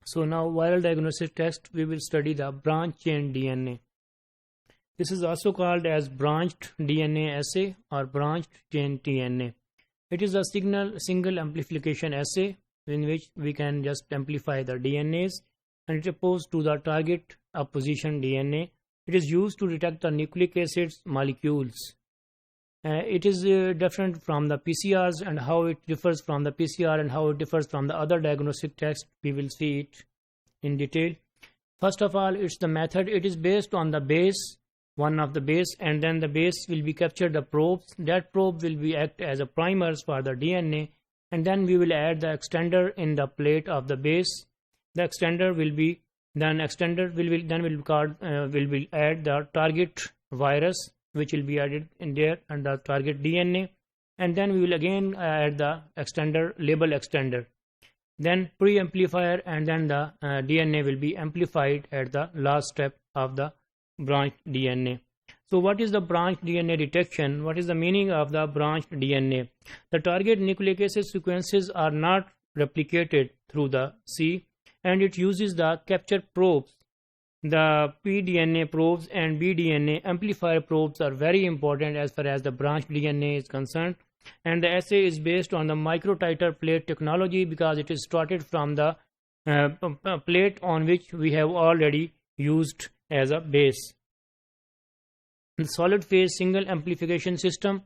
So now viral diagnostic test, we will study the branch chain DNA. This is also called as branched DNA assay or branched chain DNA. It is a single amplification assay in which we can just amplify the DNAs and it opposed to the target of position DNA. It is used to detect the nucleic acids molecules. It is different from the PCRs, and how it differs from the PCR and how it differs from the other diagnostic tests. We will see it in detail. First of all, it's the method. It is based on the base, one of the base, and then the base will be captured the probes. That probe will be act as a primers for the DNA, and then we will add the extender in the plate of the base. The extender will be then will add the target virus, which will be added in there, and the target DNA, and then we will again add the extender, label extender, then pre-amplifier, and then the DNA will be amplified at the last step of the branched DNA. So what is the branched DNA detection? What is the meaning of the branched DNA? The target nucleic acid sequences are not replicated through the C, and it uses the capture probes. The pDNA probes and bDNA amplifier probes are very important as far as the branched DNA is concerned, and the assay is based on the microtiter plate technology because it is started from the plate on which we have already used as a base. The solid phase single amplification system,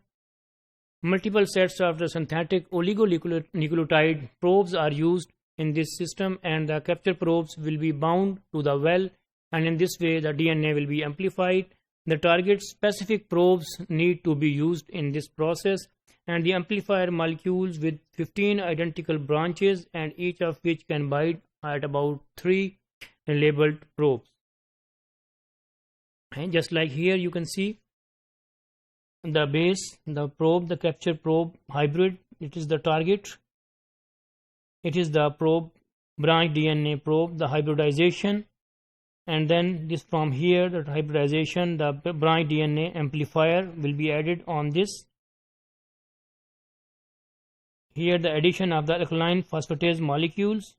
multiple sets of the synthetic oligonucleotide probes are used in this system, and the capture probes will be bound to the well, and in this way the DNA will be amplified. The target specific probes need to be used in this process, and the amplifier molecules with 15 identical branches, and each of which can bind at about 3 labeled probes. And just like here you can see the base, the probe, the capture probe hybrid, it is the target, it is the probe, branched DNA probe, the hybridization, and then this from here, the hybridization, the branched DNA amplifier will be added on this. Here the addition of the alkaline phosphatase molecules,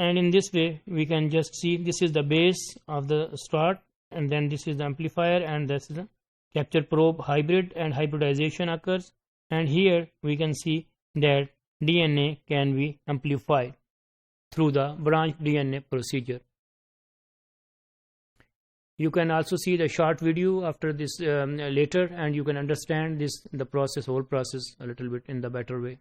and in this way we can just see this is the base of the start, and then this is the amplifier, and this is the capture probe hybrid, and hybridization occurs, and here we can see that DNA can be amplified through the branched DNA procedure. You can also see the short video after this later, and you can understand this whole process a little bit in the better way.